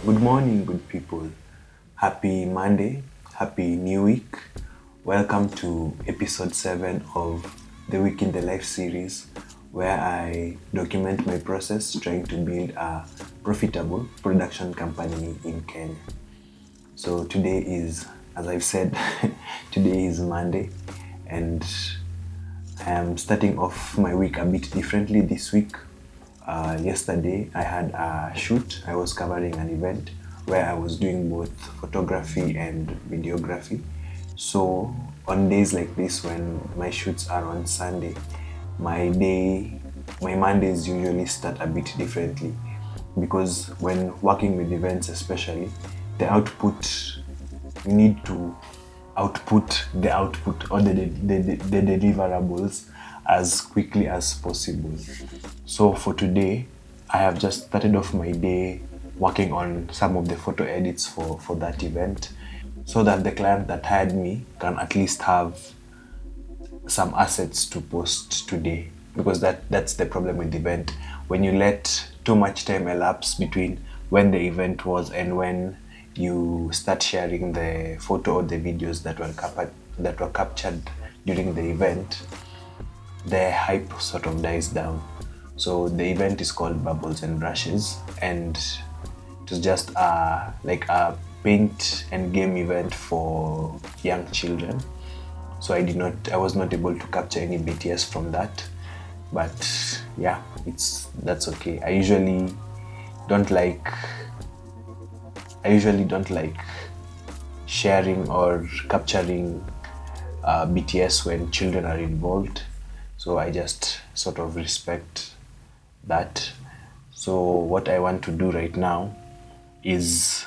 Good morning, good people. Happy Monday, happy new week. Welcome to episode 7 of the Week in the Life series, where I document my process trying to build a profitable production company in Kenya. So today is, as I've said, today is Monday, and I am starting off my week a bit differently this week. Yesterday I had a shoot. I was covering an event where I was doing both photography and videography. So on days like this, when my shoots are on Sunday, my Mondays usually start a bit differently, because when working with events especially, the output, you need to output the output or the deliverables as quickly as possible. So for today, I have just started off my day working on some of the photo edits for that event, so that the client that hired me can at least have some assets to post today, because that's the problem with the event. When you let too much time elapse between when the event was and when you start sharing the photo or the videos that were captured during the event, the hype sort of dies down. So the event is called Bubbles and Brushes, and it was just like a paint and game event for young children. So I was not able to capture any BTS from that, but yeah, that's okay. I usually don't like sharing or capturing BTS when children are involved, so I just sort of respect that. So what I want to do right now is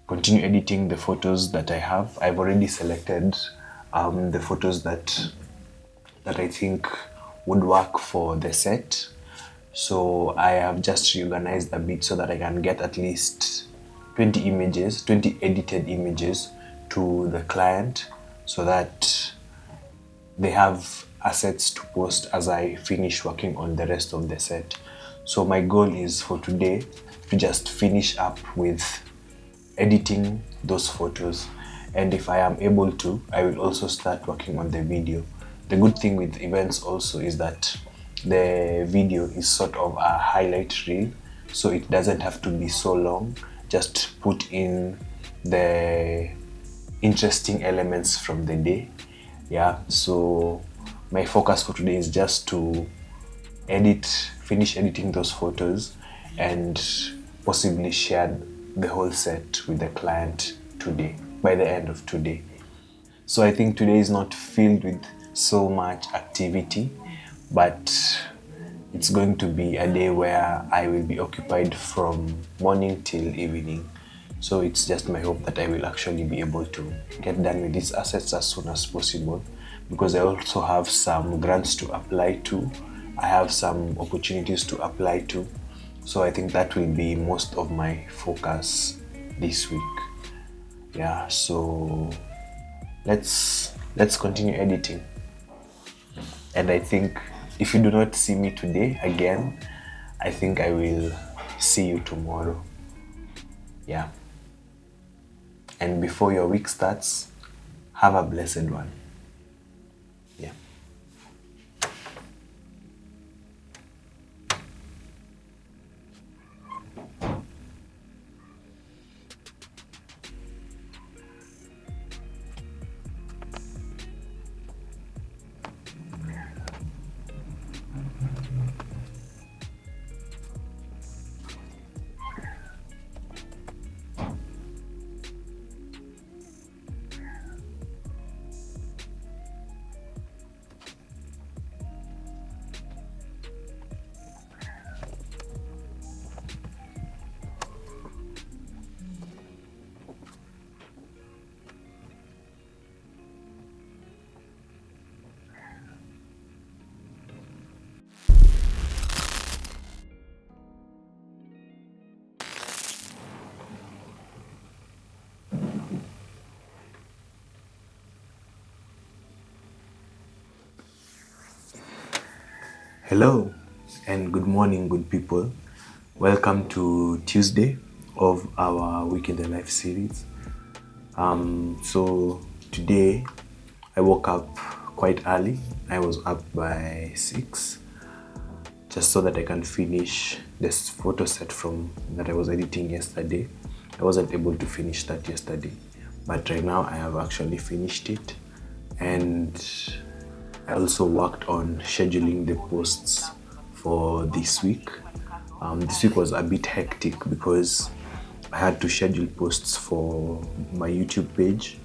continue editing the photos that I have. I've already selected the photos that I think would work for the set. So I have just reorganized a bit so that I can get at least 20 edited images to the client, so that they have assets to post as I finish working on the rest of the set. So my goal is for today to just finish up with editing those photos, and if I am able to, I will also start working on the video. The good thing with events also is that the video is sort of a highlight reel, so it doesn't have to be so long. Just put in the interesting elements from the day. Yeah, so my focus for today is just to finish editing those photos, and possibly share the whole set with the client today, by the end of today. So I think today is not filled with so much activity, but it's going to be a day where I will be occupied from morning till evening. So it's just my hope that I will actually be able to get done with these assets as soon as possible, because I also have some grants to apply to. I have some opportunities to apply to. So I think that will be most of my focus this week. Yeah, so let's continue editing. And I think if you do not see me today again, I think I will see you tomorrow. Yeah. And before your week starts, have a blessed one. Yeah. Hello and good morning, good people. Welcome to Tuesday of our Week in the Life series. So today I woke up quite early. I was up by 6 just so that I can finish this photo set from that I was editing yesterday. I wasn't able to finish that yesterday, but right now I have actually finished it, and I also worked on scheduling the posts for this week. This week was a bit hectic because I had to schedule posts for my YouTube page,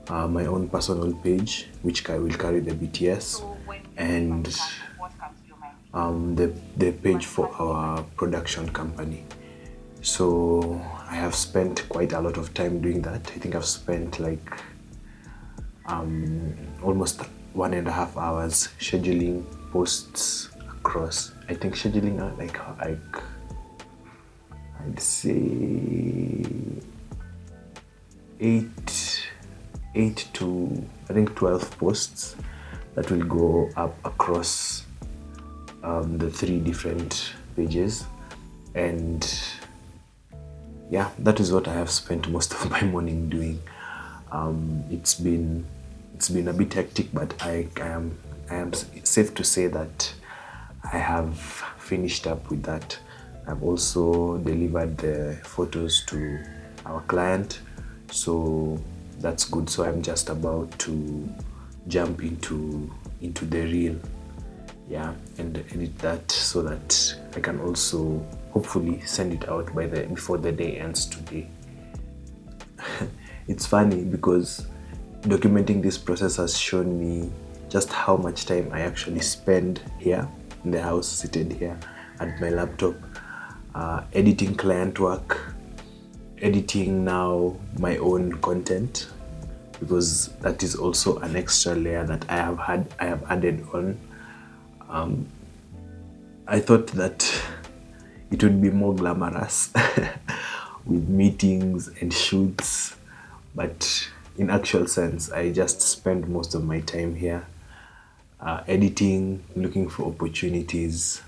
my own personal page, which will carry the BTS, and the page for our production company. So I have spent quite a lot of time doing that. I think I've spent like almost 1.5 hours scheduling posts across. I think scheduling like I'd say 8 to I think 12 posts that will go up across the 3 different pages, and yeah, that is what I have spent most of my morning doing. It's been a bit hectic, but I am safe to say that I have finished up with that. I've also delivered the photos to our client, so that's good. So I'm just about to jump into the reel, and edit that so that I can also hopefully send it out before the day ends today. It's funny because documenting this process has shown me just how much time I actually spend here in the house, seated here at my laptop, editing client work, editing now my own content, because that is also an extra layer that I have added on. I thought that it would be more glamorous with meetings and shoots, but in actual sense, I just spend most of my time here editing, looking for opportunities.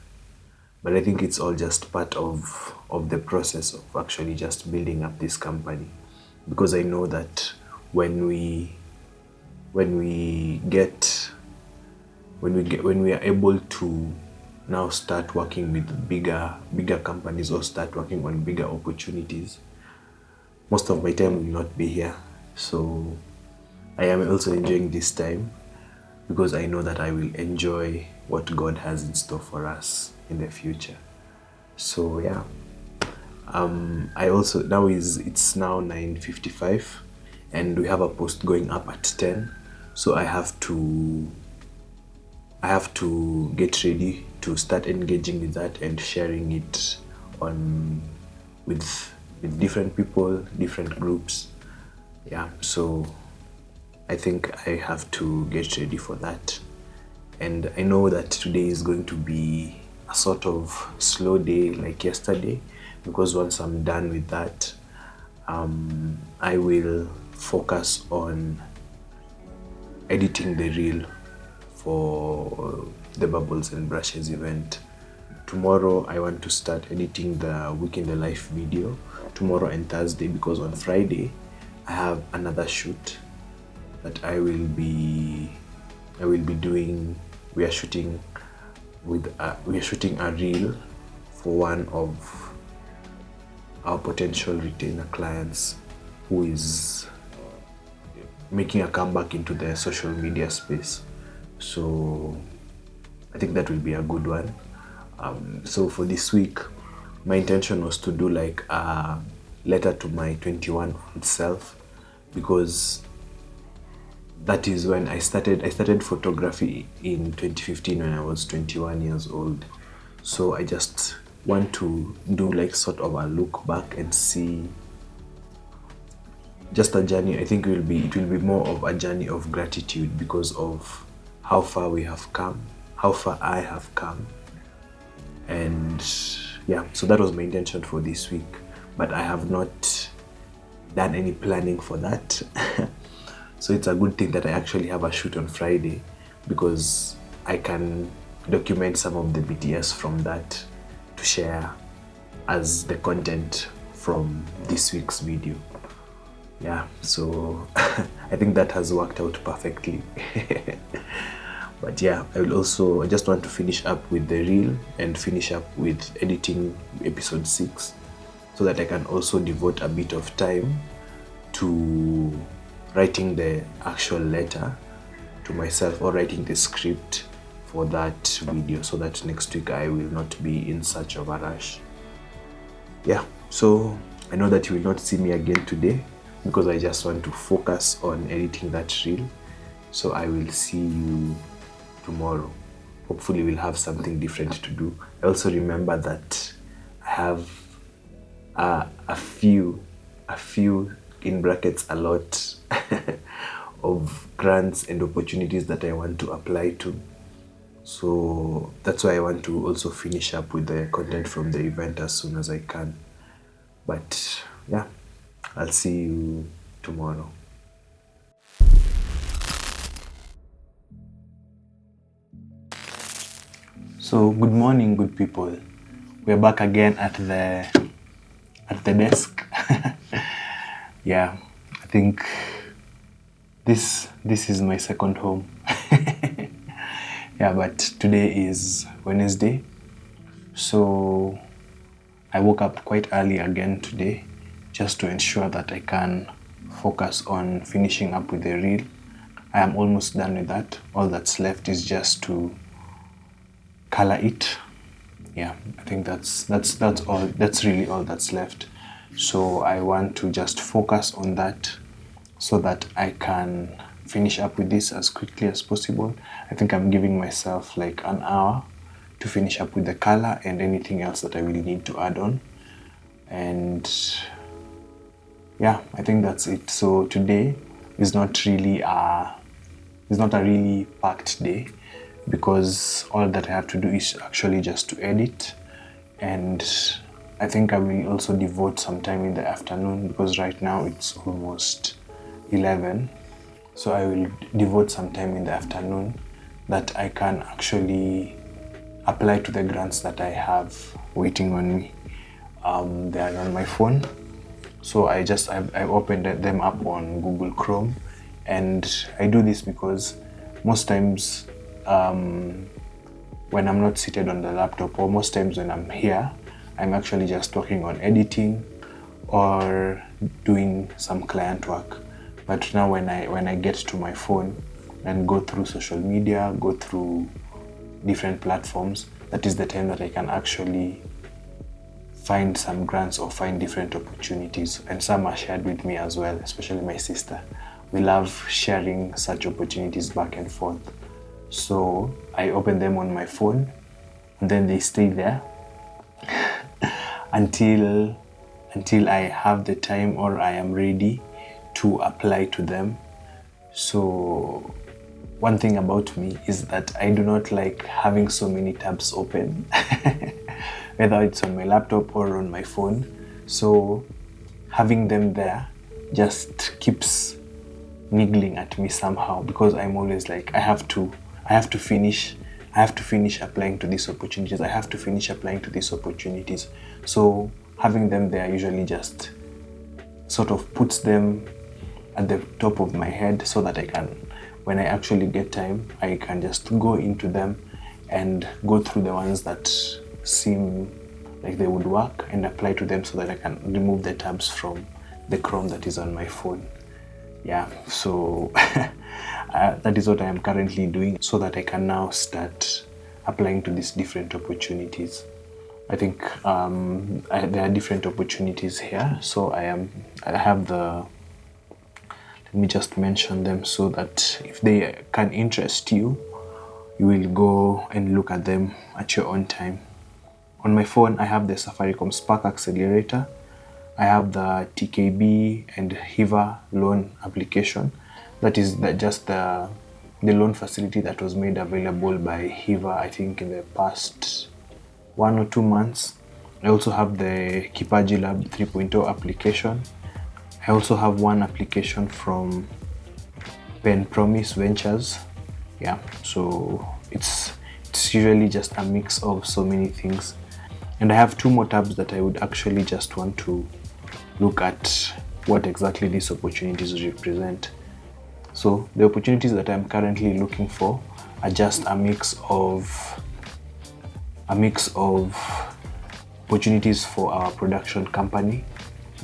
But I think it's all just part of the process of actually just building up this company, because I know that when we are able to now start working with bigger companies or start working on bigger opportunities, most of my time will not be here. So I am also enjoying this time because I know that I will enjoy what God has in store for us in the future. So yeah, I also it's now 9:55 and we have a post going up at 10, so I have to get ready to start engaging with that and sharing it on with different people, different groups. Yeah, so I think I have to get ready for that. And I know that today is going to be a sort of slow day like yesterday, because once I'm done with that, I will focus on editing the reel for the Bubbles and Brushes event. Tomorrow I want to start editing the Week in the Life video, tomorrow and Thursday, because on Friday I have another shoot that I will be doing. We are shooting a reel for one of our potential retainer clients who is making a comeback into the social media space. So I think that will be a good one. So for this week, my intention was to do like a letter to my 21 self, because that is when I started photography in 2015 when I was 21 years old. So I just want to do like sort of a look back and see just a journey. I think it will be more of a journey of gratitude because of how far we have come, how far I have come. And yeah, so that was my intention for this week, but I have not done any planning for that. So it's a good thing that I actually have a shoot on Friday, because I can document some of the BTS from that to share as the content from this week's video. Yeah, so I think that has worked out perfectly. But yeah, I just want to finish up with the reel and finish up with editing episode 6 so that I can also devote a bit of time to writing the actual letter to myself, or writing the script for that video, so that next week I will not be in such of a rush. Yeah, so I know that you will not see me again today because I just want to focus on editing that reel. So I will see you tomorrow. Hopefully we'll have something different to do. I also remember that I have a few in brackets a lot of grants and opportunities that I want to apply to. So that's why I want to also finish up with the content from the event as soon as I can. But yeah, I'll see you tomorrow. So good morning, good people. We're back again at the desk. Yeah, I think this is my second home. Yeah, but today is Wednesday, so I woke up quite early again today just to ensure that I can focus on finishing up with the reel. I am almost done with that. All that's left is just to color it. Yeah, I think that's all. That's really all that's left. So I want to just focus on that so that I can finish up with this as quickly as possible. I think I'm giving myself like an hour to finish up with the color and anything else that I will need to add on. And yeah, I think that's it. So today is not really a really packed day, because all that I have to do is actually just to edit. And I think I will also devote some time in the afternoon, because right now it's almost 11. So I will devote some time in the afternoon that I can actually apply to the grants that I have waiting on me. They are on my phone. So I opened them up on Google Chrome, and I do this because most times when I'm not seated on the laptop, or most times when I'm here, I'm actually just working on editing or doing some client work. But now when I get to my phone and go through social media, go through different platforms, that is the time that I can actually find some grants or find different opportunities. And some are shared with me as well, especially my sister. We love sharing such opportunities back and forth. So I open them on my phone, and then they stay there until I have the time or I am ready to apply to them. So one thing about me is that I do not like having so many tabs open, whether it's on my laptop or on my phone. So having them there just keeps niggling at me somehow, because I'm always like, I have to finish applying to these opportunities. I have to finish applying to these opportunities. So having them there usually just sort of puts them at the top of my head, so that I can, when I actually get time, I can just go into them and go through the ones that seem like they would work and apply to them, so that I can remove the tabs from the Chrome that is on my phone. Yeah, so that is what I am currently doing, so that I can now start applying to these different opportunities. I think there are different opportunities here. So let me just mention them so that if they can interest you, you will go and look at them at your own time. On my phone, I have the Safaricom Spark Accelerator. I have the TKB and HIVA loan application. That is just the loan facility that was made available by HIVA, I think, in the past 1 or 2 months. I also have the Kipaji Lab 3.0 application. I also have one application from Pen Promise Ventures. Yeah, so it's usually just a mix of so many things. And I have 2 more tabs that I would actually just want to look at what exactly these opportunities represent. So the opportunities that I'm currently looking for are just a mix of opportunities for our production company,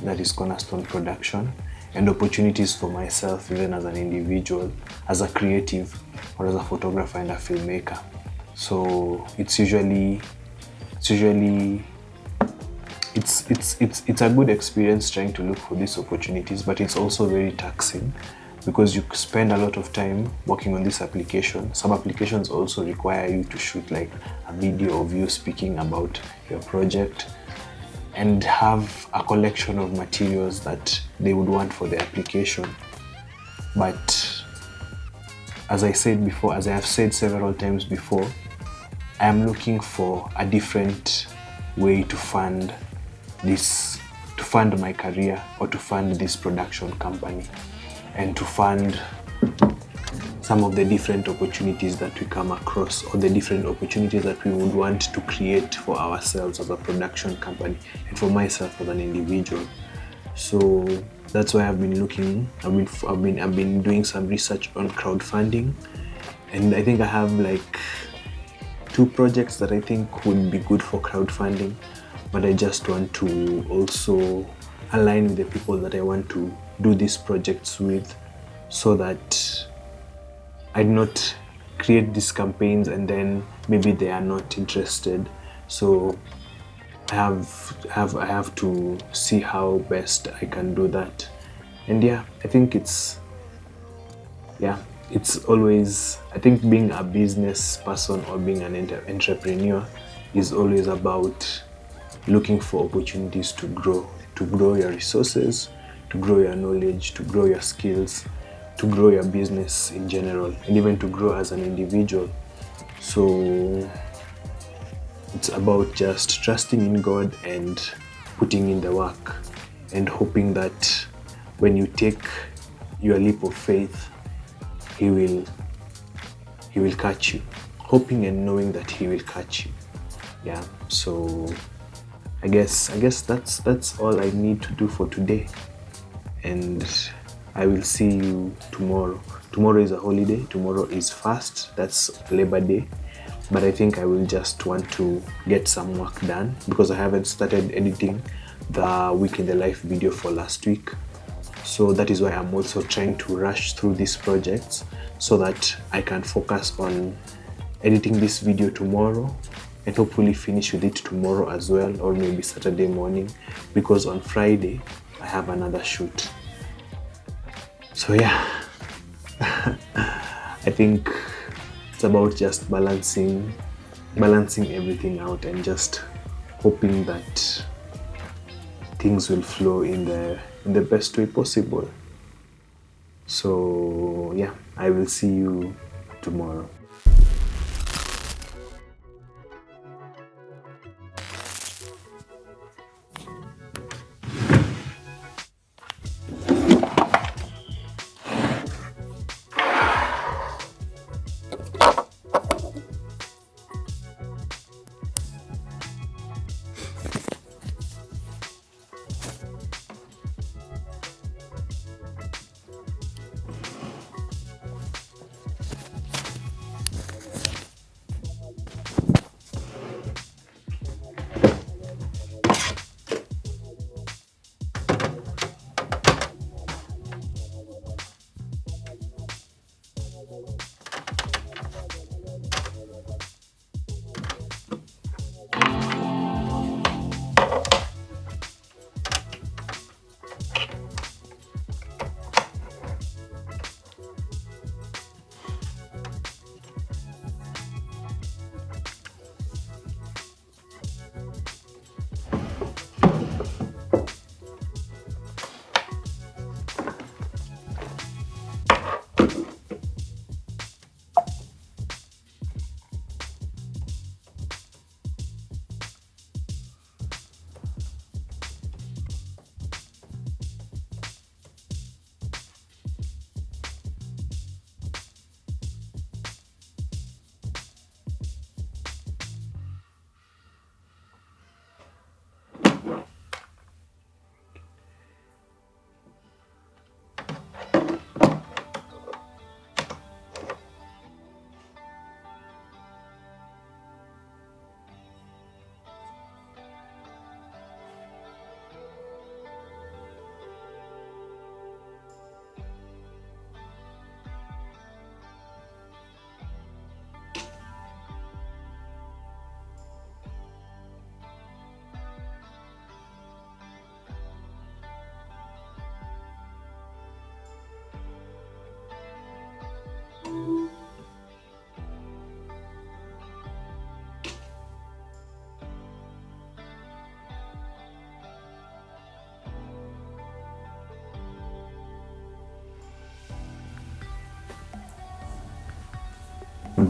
that is Cornerstone Production, and opportunities for myself even as an individual, as a creative, or as a photographer and a filmmaker. So it's a good experience trying to look for these opportunities, but it's also very taxing because you spend a lot of time working on this application. Some applications also require you to shoot like a video of you speaking about your project and have a collection of materials that they would want for the application. But as I have said several times before, I am looking for a different way to fund my career, or to fund this production company, and to fund some of the different opportunities that we come across, or the different opportunities that we would want to create for ourselves as a production company and for myself as an individual. So that's why I've been doing some research on crowdfunding, and I think I have like 2 projects that I think would be good for crowdfunding, but I just want to also align with the people that I want to do these projects with, so that I do not create these campaigns and then maybe they are not interested. So I have to see how best I can do that. And I think it's always, I think being a business person or being an entrepreneur is always about looking for opportunities to grow your resources, to grow your knowledge, to grow your skills, to grow your business in general, and even to grow as an individual. So it's about just trusting in God and putting in the work and hoping that when you take your leap of faith, He will catch you. Hoping and knowing that He will catch you. Yeah. So I guess that's all I need to do for today. And I will see you tomorrow. Tomorrow is a holiday. Tomorrow is fast. That's Labor Day. But I think I will just want to get some work done because I haven't started editing the Week in the Life video for last week. So that is why I'm also trying to rush through these projects so that I can focus on editing this video tomorrow and hopefully finish with it tomorrow as well, or maybe Saturday morning, because on Friday I have another shoot. So yeah, I think it's about just balancing everything out and just hoping that things will flow in the best way possible. So yeah, I will see you tomorrow.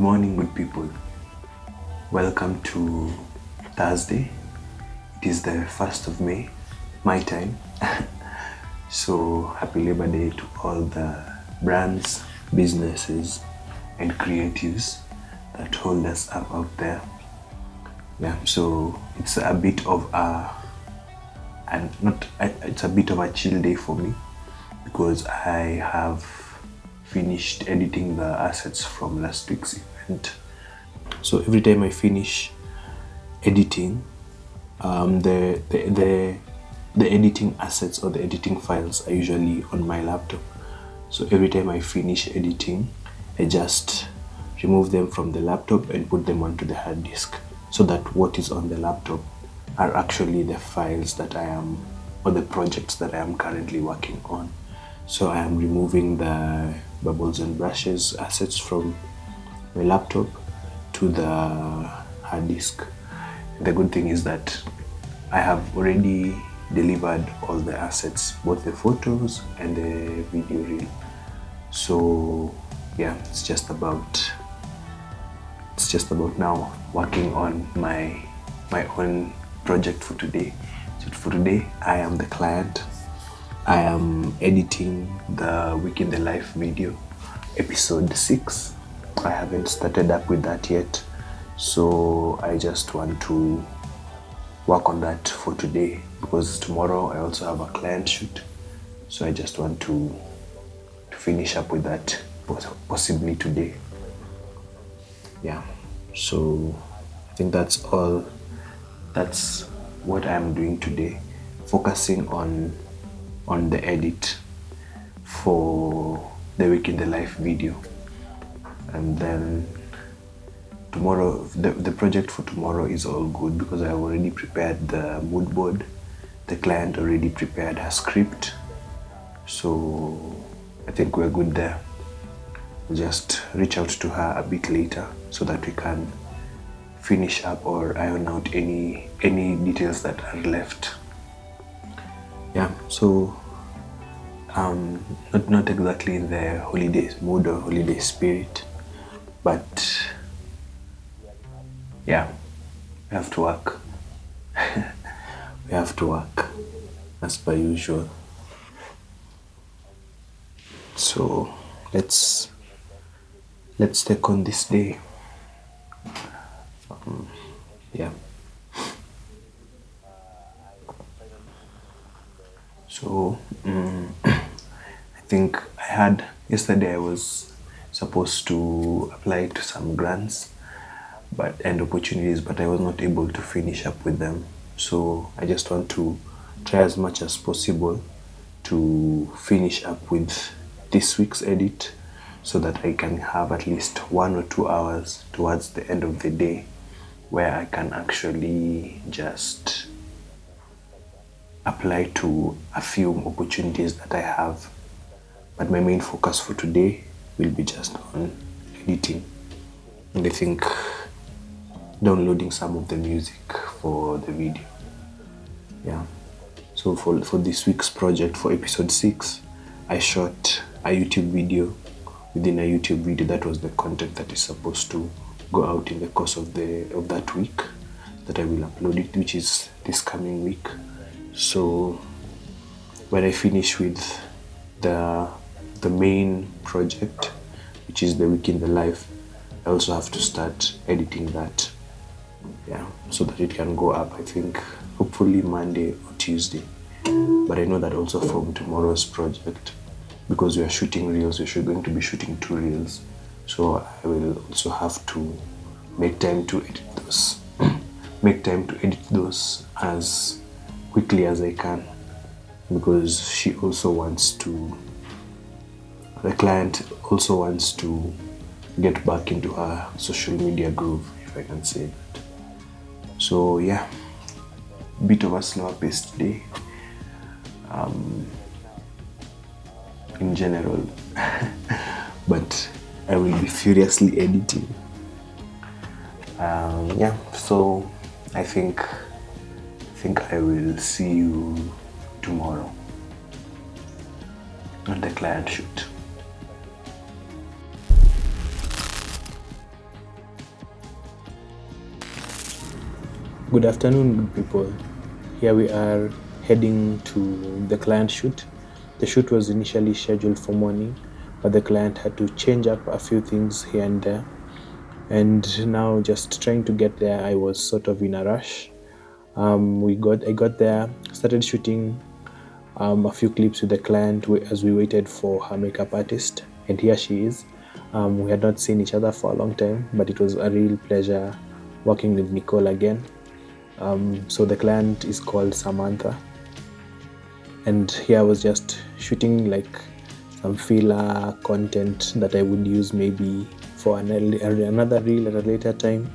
morning, good people. Welcome to Thursday. It is the 1st of May, my time. So happy Labor Day to all the brands, businesses, and creatives that hold us up out there. Yeah, so it's a bit of it's a bit of a chill day for me because I have finished editing the assets from last week's event. So every time I finish editing, the editing assets or the editing files are usually on my laptop. So every time I finish editing, I just remove them from the laptop and put them onto the hard disk, so that what is on the laptop are actually the files that I am, or the projects that I am currently working on. So I am removing the bubbles and brushes assets from my laptop to the hard disk. The good thing is that I have already delivered all the assets, both the photos and the video reel. So yeah, it's just about now working on my own project for today. So for today, I am the client. I am editing the Week in the Life video, episode 6. I haven't started up with that yet, so I just want to work on that for today because tomorrow I also have a client shoot. So I just want to finish up with that possibly today. Yeah, so I think that's all. That's what I'm doing today, focusing on the edit for the Week in the Life video. And then tomorrow, the project for tomorrow is all good because I have already prepared the mood board. The client already prepared her script. So I think we're good there. We'll just reach out to her a bit later so that we can finish up or iron out any details that are left. Yeah, so not exactly in the holiday mood or holiday spirit, but yeah, we have to work. We have to work as per usual. So let's take on this day. Yeah. So I think yesterday I was supposed to apply to some grants and opportunities, but I was not able to finish up with them. So I just want to try as much as possible to finish up with this week's edit so that I can have at least 1 or 2 hours towards the end of the day where I can actually just apply to a few opportunities that I have. But my main focus for today will be just on editing, and I think downloading some of the music for the video. Yeah. So for this week's project, for episode 6, I shot a YouTube video. Within a YouTube video, that was the content that is supposed to go out in the course of that week that I will upload it, which is this coming week. So when I finish with the main project, which is the Week in the Life, I also have to start editing that. Yeah, so that it can go up, I think, hopefully Monday or Tuesday. But I know that also from tomorrow's project, because we are shooting reels, we're going to be shooting 2 reels. So I will also have to make time to edit those as quickly as I can, because the client also wants to get back into her social media groove, if I can say that. So yeah, bit of a slower paced day in general, but I will be furiously editing. Yeah, so I think I will see you tomorrow on the client shoot. Good afternoon, good people. Here we are heading to the client shoot. The shoot was initially scheduled for morning, but the client had to change up a few things here and there. And now, just trying to get there, I was sort of in a rush. I got there, started shooting a few clips with the client as we waited for her makeup artist, and here she is. We had not seen each other for a long time, but it was a real pleasure working with Nicole again. So the client is called Samantha, and here I was just shooting like some filler content that I would use maybe for another reel at a later time,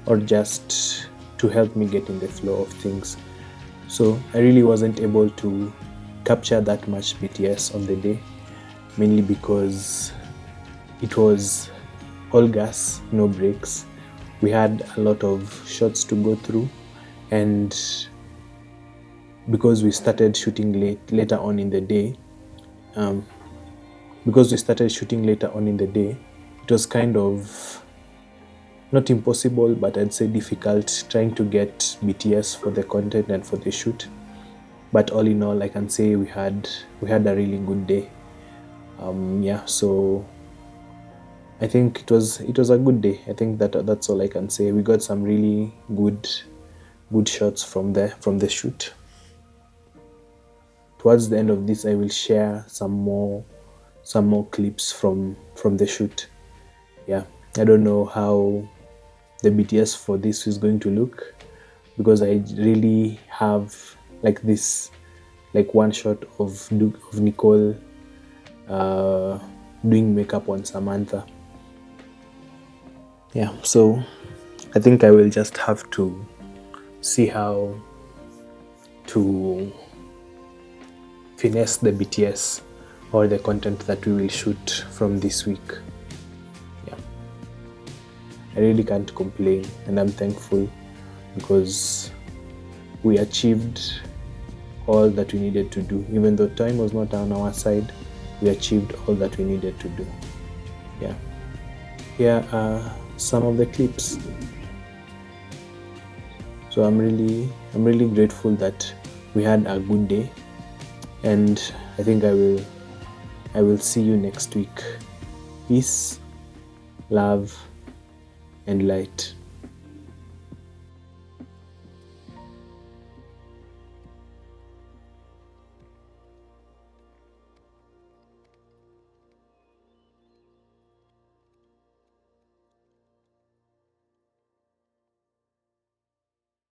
or just to help me get in the flow of things. So I really wasn't able to capture that much BTS on the day, mainly because it was all gas, no breaks. We had a lot of shots to go through, and because we started shooting later on in the day, it was kind of not impossible, but I'd say difficult trying to get BTS for the content and for the shoot. But all in all, I can say we had a really good day. So I think it was a good day. I think that's all I can say. We got some really good shots from the shoot. Towards the end of this, I will share some more clips from the shoot. Yeah, I don't know how the BTS for this is going to look, because I really have like this, like one shot of Nicole doing makeup on Samantha. Yeah, so I think I will just have to see how to finesse the BTS or the content that we will shoot from this week. Yeah, I really can't complain, and I'm thankful because we achieved all that we needed to do. Even though time was not on our side, we achieved all that we needed to do. Yeah, here are some of the clips. So I'm really grateful that we had a good day, and I think I will see you next week. Peace, love, and light.